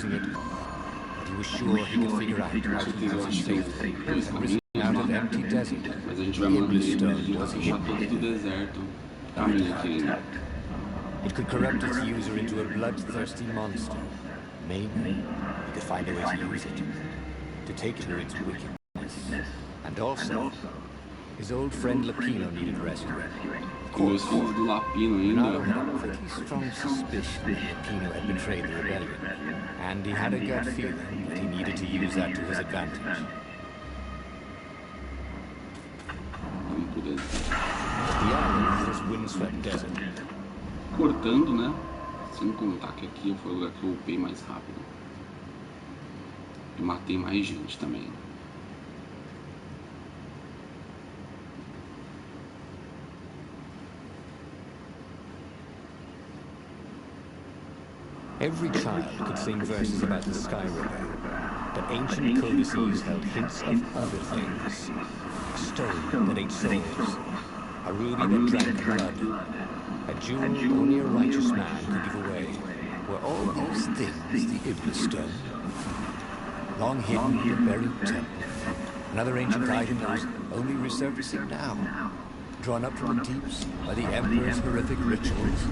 using it, but he was sure he could figure out how to use it safely. Risking out of empty desert, Mas a gente vai manter ele was todos hidden. do deserto. Caminho aqui ainda. It could corrupt its user into a bloodthirsty monster. Maybe he could find a way to use it, to take away its wickedness. And also, his old friend Lapino needed rescuing. Com meus filhos do Lapino Renato ainda. had a pretty strong suspicion that Lapino had betrayed the rebellion, and he had a gut feeling that he needed to use that to his advantage. Vamos pro deserto. The island was windswept desert. Cortando, né? Sem contar que aqui foi o lugar que eu upei mais rápido. E matei mais gente também. Every child could sing verses about the Sky River, but ancient codices held hints of other things. A stone that ate souls, a ruby that drank blood, a jewel only a righteous man could give away. Were all those things the Iblis stone? Long hidden in a buried temple, another ancient item that was only resurfacing now, drawn up from the deeps by the Emperor's horrific rituals.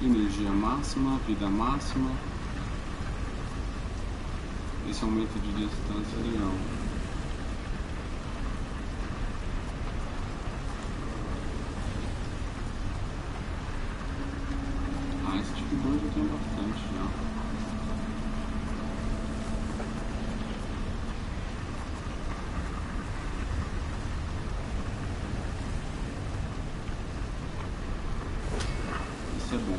Energia máxima, vida máxima. Esse aumento de distância é legal. Ah, esse tipo de coisa eu tenho bastante já. Isso é bom.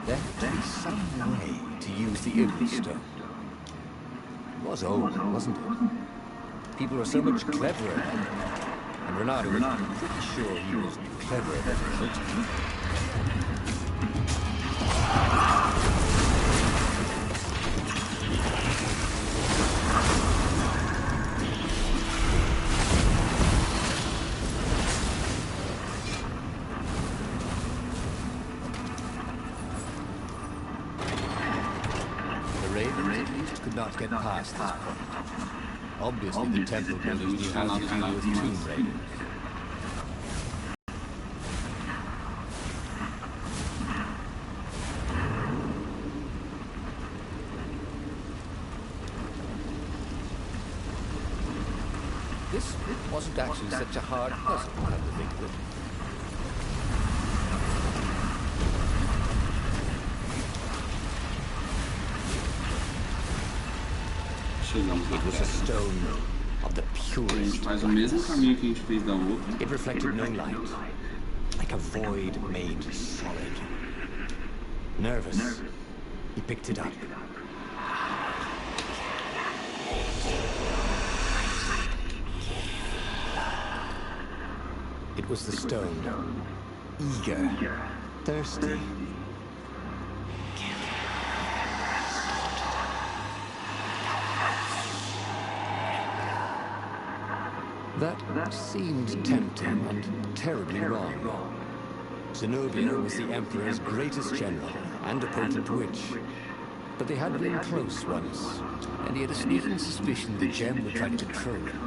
There had to be some way to use the Iblis stone. It was old, wasn't it? People were so much cleverer then. And Renato was pretty sure he was cleverer than he looked. past this point. Obviously, the temple builders knew how to deal with tomb raiders. This wasn't actually such a hard puzzle, come to think of it. It was a stone of the purest. Faz o mesmo caminho que a gente fez da outra. It reflected no light, like a void made solid. Nervous, he picked it up. It was the stone, eager, thirsty. That seemed tempting and terribly wrong. Zenobia was the Emperor's greatest general and a potent witch. But they had been close once, and he had a sneaking suspicion the gem would try to control him.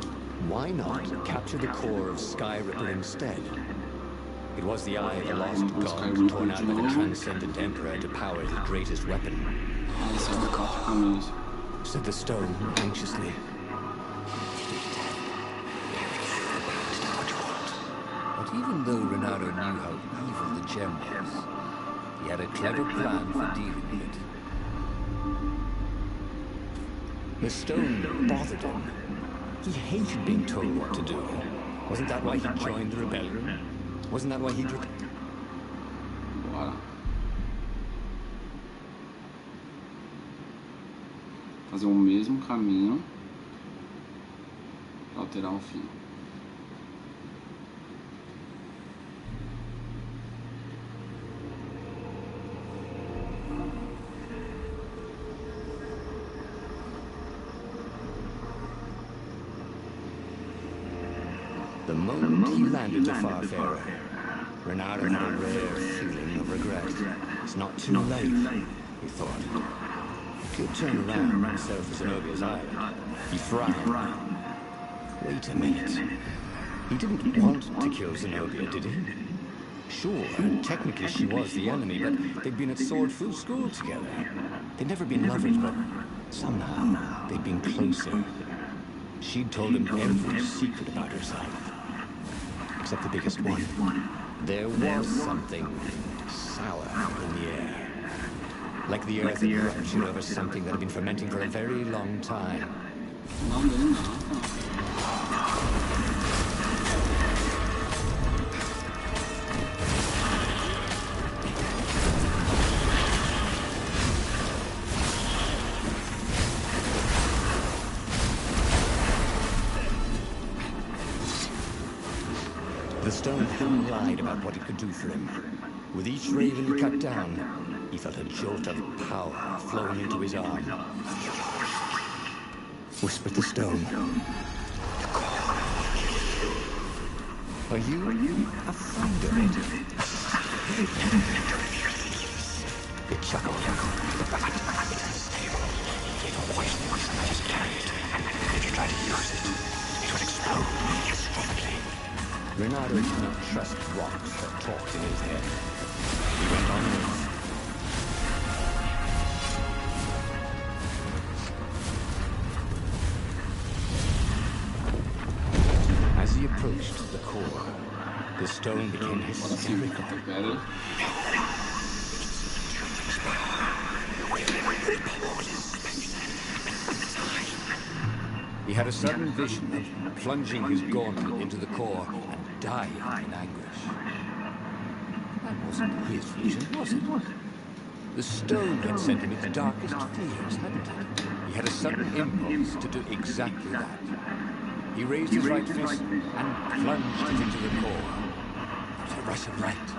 Why not capture the core of Sky Ripple instead? It was the eye of the lost god torn out by the transcendent Emperor to power his greatest weapon. Said the stone anxiously. But even though Renato knew how evil the gem was, he had a clever plan for dealing with it. The stone bothered him. He hated being told what to do. Wasn't that why he joined the rebellion? Wasn't that why he did? Bora. Fazer o mesmo caminho para alterar o fim. The moment he landed to Farfarer, Renato had a rare feeling of regret. It's not too late, he thought. He could turn around and sail for Zenobia's island. He frowned. Wait a minute. He didn't want to kill Zenobia, did he? Sure, technically she was the enemy, but they'd been at Sword Fu school together. They'd never been lovers, but somehow they'd been closer. She'd told him every secret about herself. Except the biggest one. There was something sour in the air. Like the earth had ruptured over something that had been fermenting for a very long time. The stone hadn't lied about what it could do for him. With each raven he cut down, he felt a jolt of power flowing into his arm. Whispered the stone. Are you afraid of it? It chuckled. It's unstable. It's poisonous, and I just carry it. And if you try to use it, it will explode catastropically. Renato did not trust rocks that talked in his head. He went onwards. As he approached the core, the stone became hysterical. He had a sudden vision of plunging his gauntlet into the core and dying in anguish. That wasn't his vision, was it? The stone had sent him its darkest fears, hadn't it? He had a sudden impulse to do exactly that. He raised his right fist and plunged it into the core. It was a rush of light.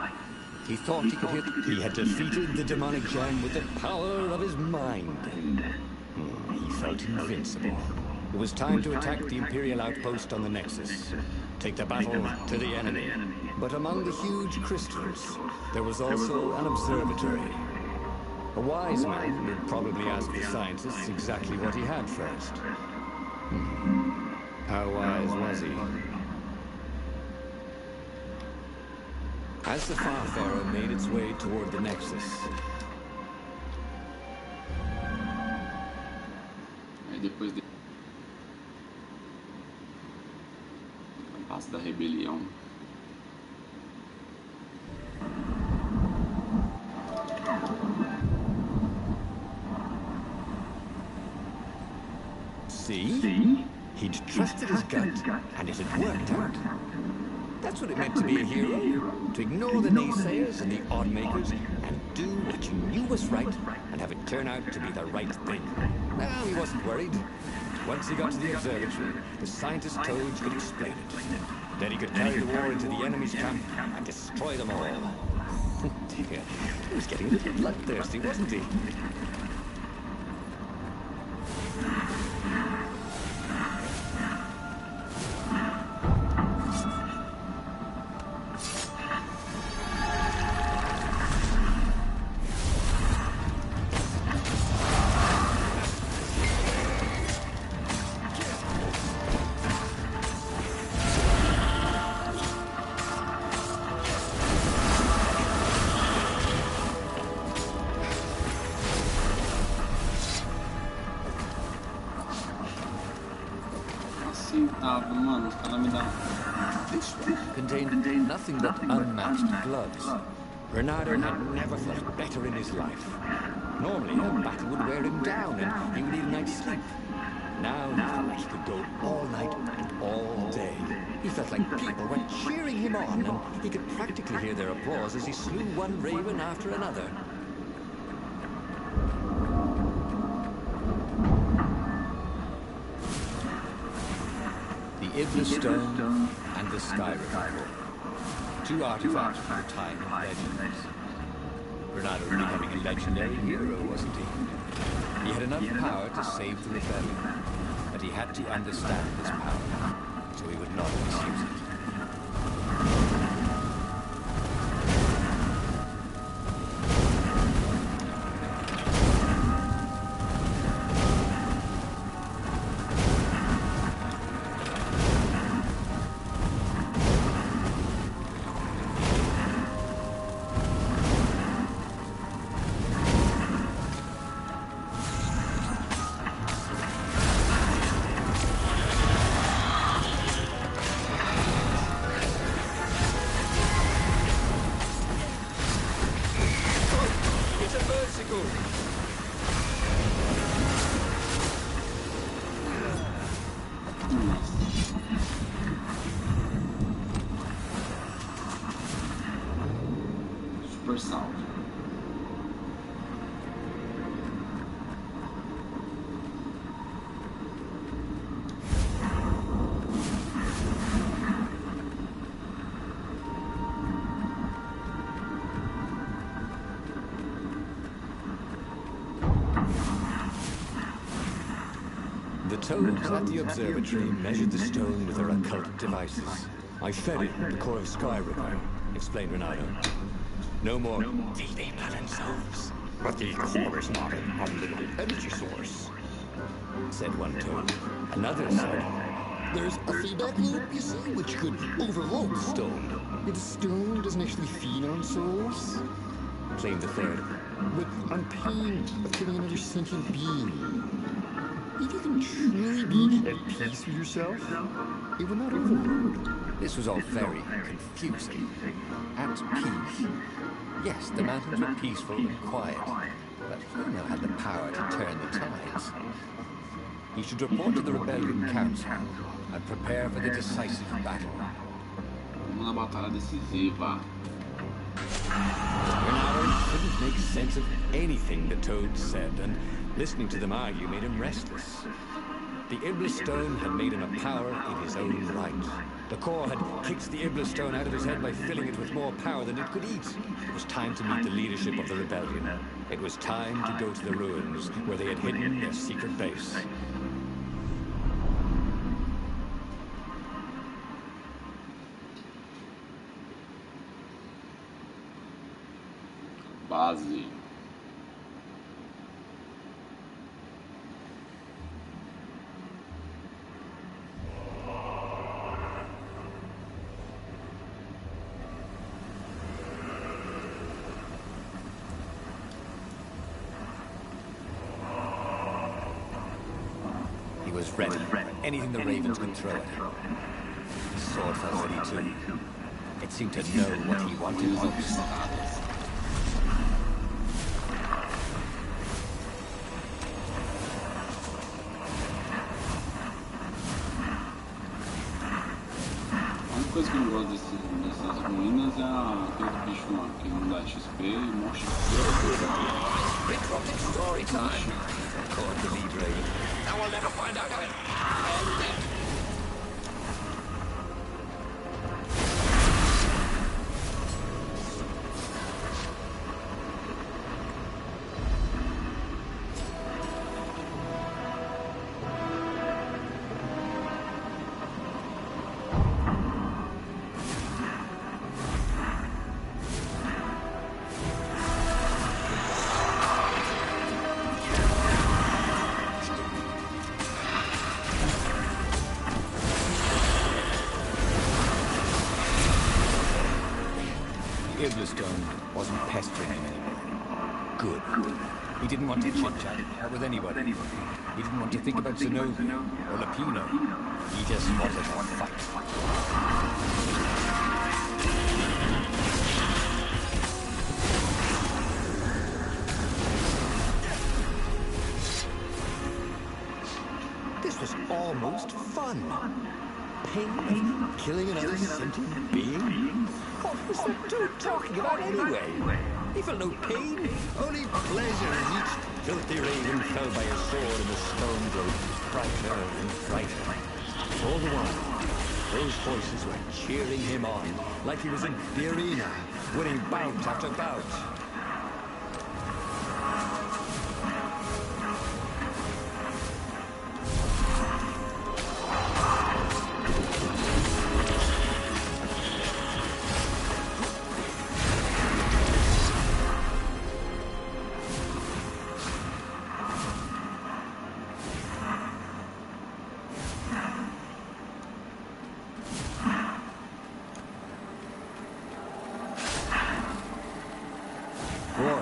He thought he could hit. He had defeated the demonic gem with the power of his mind. He felt invincible. It was time to attack the Imperial outpost on the Nexus. Take the battle to the enemy. But among the huge crystals, there was also an observatory. A wise man would probably ask the scientists exactly what he had first. How wise was he? As the Farfarer made its way toward the Nexus, Aí depois passa da rebelião. see? He'd trusted his gut, and it had worked out. That's what it meant to be a hero. To ignore the naysayers and the odd-makers, and do what you knew was right, and have it turn out to be the right thing. Well, he wasn't worried. Once he got to the observatory, the scientist Toads could explain it. Then he could carry the war into the enemy's camp and destroy them all. Dear, he was getting a little bloodthirsty, wasn't he? Mano, os caras me dão. This one contained nothing but unmatched gloves. Renato had never felt better in his life. Normally, a battle would wear him down and he would need a night's sleep. Now he felt like he could go all night and all day. He felt like people were cheering him on, and he could practically hear their applause as he slew one raven after another. The Iblis Stone and the Sky River. Two artifacts from the time of legends. Renato was becoming a legendary hero, wasn't he? He had enough power to save the rebellion, but he had to understand this power, so he would not misuse it. Super salve. The Toads at the observatory measured the stone with their occult devices. I fed it the core of Sky River, explained Renato. No more they not themselves, but the core is not an unlimited energy source, said one Toad. Another said, there's a feedback loop, you see, which could overload the stone. The stone doesn't actually feed on souls, claimed the third. But on pain of killing another sentient being, if you can truly be at peace with yourself, it will not overload. This was all very confusing. At peace. Yes, the mountains were peaceful and quiet, but he now had the power to turn the tides. He should report to the Rebellion Council and prepare for the decisive battle. Uma batalha decisiva. Renato couldn't make sense of anything the Toads said, and listening to them argue made him restless. The Iblis Stone had made him a power in his own right. The core had kicked the Iblis Stone out of his head by filling it with more power than it could eat. It was time to meet the leadership of the rebellion. It was time to go to the ruins, where they had hidden their secret base. Base. was ready for anything the ravens could throw at him. His sword felt ready too. It seemed to know what he wanted most. A única coisa que eu não gosto dessas ruínas é aquele bicho lá, que não dá XP e morre. Story time. Caught the lead raven. Now we'll never find out how it ended. Wasn't pestering him anymore. Good. He didn't want to chit-chat with anybody. He didn't want to think about Zenobia or Lapino. He just wanted to fight. This was almost fun. Pain of killing another sentient being? What was that dude talking about anyway? He felt no pain, only pleasure as each filthy raven fell by his sword in the stone grove, brighter and brighter. All the while, those voices were cheering him on, like he was in the arena, winning bout after bout.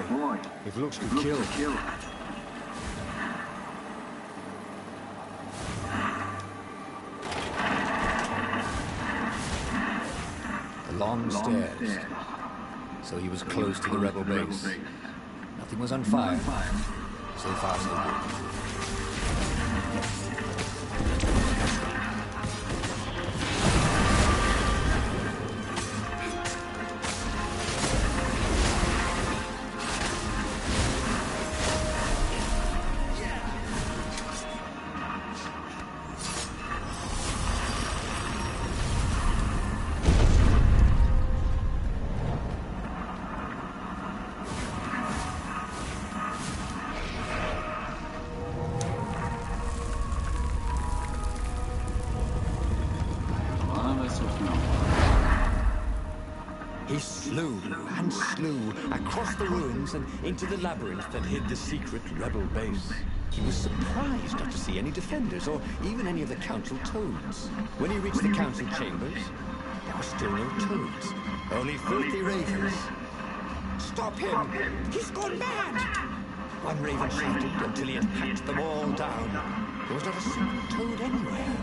Boy, if looks could kill. The long stairs. So he was close to the rebel base. Nothing was on fire. So far, so good. He slew and slew across the ruins and into the labyrinth that hid the secret rebel base. He was surprised not to see any defenders or even any of the council toads. When he reached the council chambers, there were still no toads, only filthy ravens. Stop him! He's gone mad! One raven shouted until he had hacked them all down. There was not a single toad anywhere.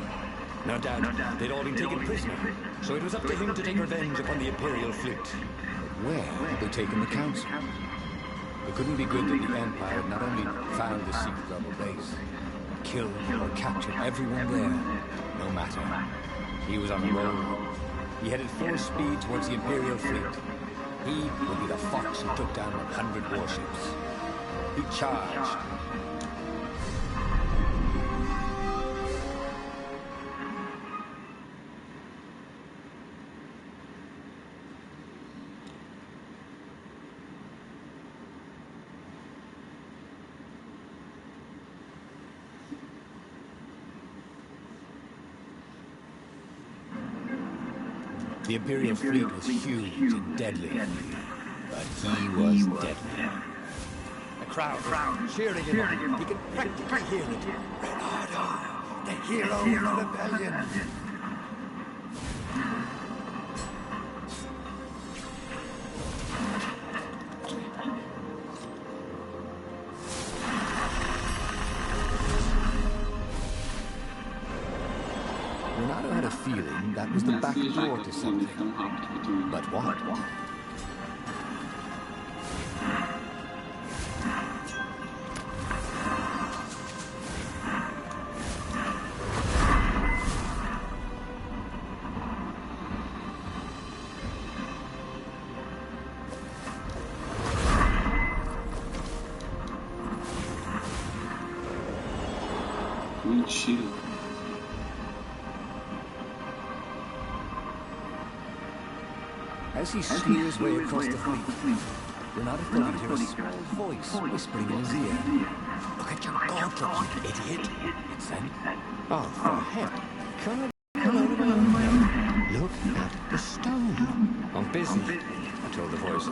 No doubt, they'd all been taken prisoner, so it was up to him to take revenge upon the Imperial fleet. But where had they taken the council? It couldn't be good that the Empire had not only found the secret rebel base, but killed or captured everyone there. No matter. He was on a roll. He headed full speed towards the Imperial fleet. He would be the fox who took down 100 warships. He charged. The Imperial fleet was huge and deadly, but he was deadly. A crowd was cheering him on. He could practically hear it. Bernardo, the hero of the rebellion. Renato had a feeling that was the back door to something. But what? Mentira. As he slew his way across the fleet, Renato thought he'd hear a small voice whispering in his ear. "Look at your gauntlets, you idiot," it said. "Oh, for heck. Come on. Look at the stone." I'm busy, I told the voice.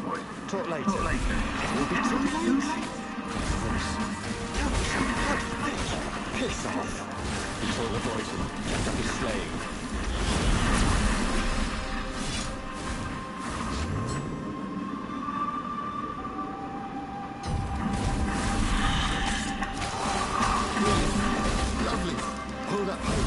Talk later. We'll be too late. Piss off, he told the voice and kept up his slaying. Lovely. Hold up, hold.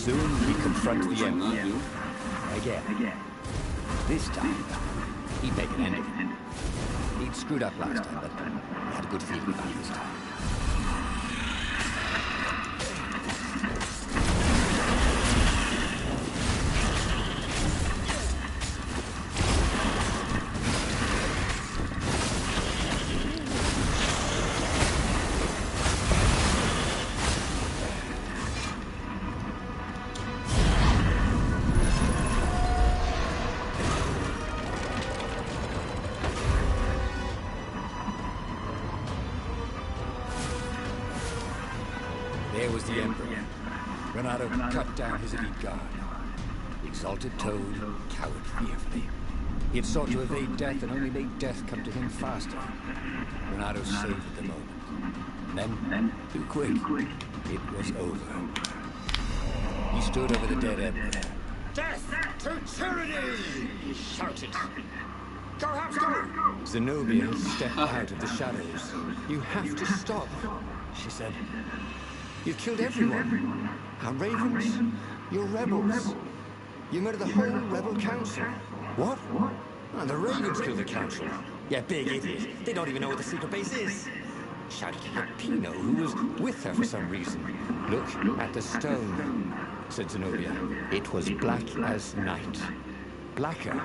Soon we confront the enemy. Navio. Again. This time, he'd make an end of it. He'd screwed up last time, but he had a good feeling about this time. There was the Emperor. Renato cut down his elite guard. The exalted Toad cowered fearfully. He had sought to evade death and only made death come to him faster. Renato savored the moment. Then, too quick, it was over. He stood over the dead Emperor. Death to tyranny! He shouted. Go, House, go! Zenobia stepped out of the shadows. You have to stop, she said. You've killed everyone. Our ravens, your rebels. You murdered the whole rebel council. What? And the ravens killed the council. Yeah, big idiot. They don't even know what the secret base is. Shouted at Pino, who was with her for some reason. Look at the stone, said Zenobia. It was black as night. Blacker.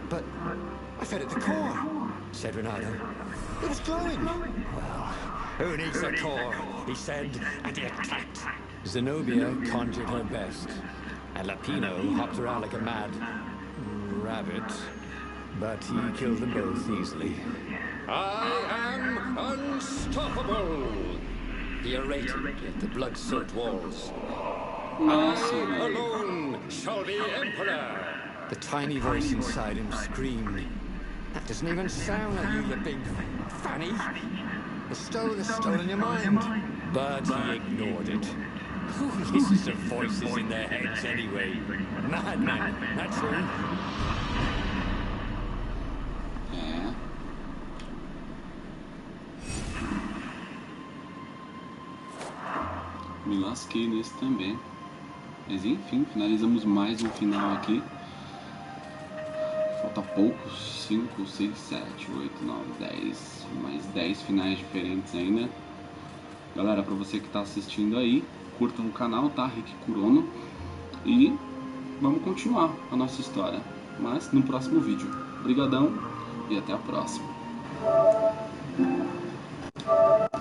But I fed it the core, said Renato. It was glowing. Well, who needs a core? He said, and he attacked. Zenobia conjured her best, and Lapino hopped around like a mad rabbit, but he killed them both easily. I am unstoppable, he orated at the blood-soaked walls. I alone shall be emperor. The tiny voice inside him screamed, that doesn't even sound like you big fanny. The stone has stolen your mind. But he ignored it. Who listens to voices in their heads anyway? Madman, that's who. É. Me lasquei nesse também. Mas enfim, finalizamos mais um final aqui. Falta poucos, 5, 6, 7, 8, 9, 10, mais 10 finais diferentes ainda. Galera, pra você que tá assistindo aí, curtam o canal, tá? Rickykurono. E vamos continuar a nossa história, mas no próximo vídeo. Obrigadão e até a próxima.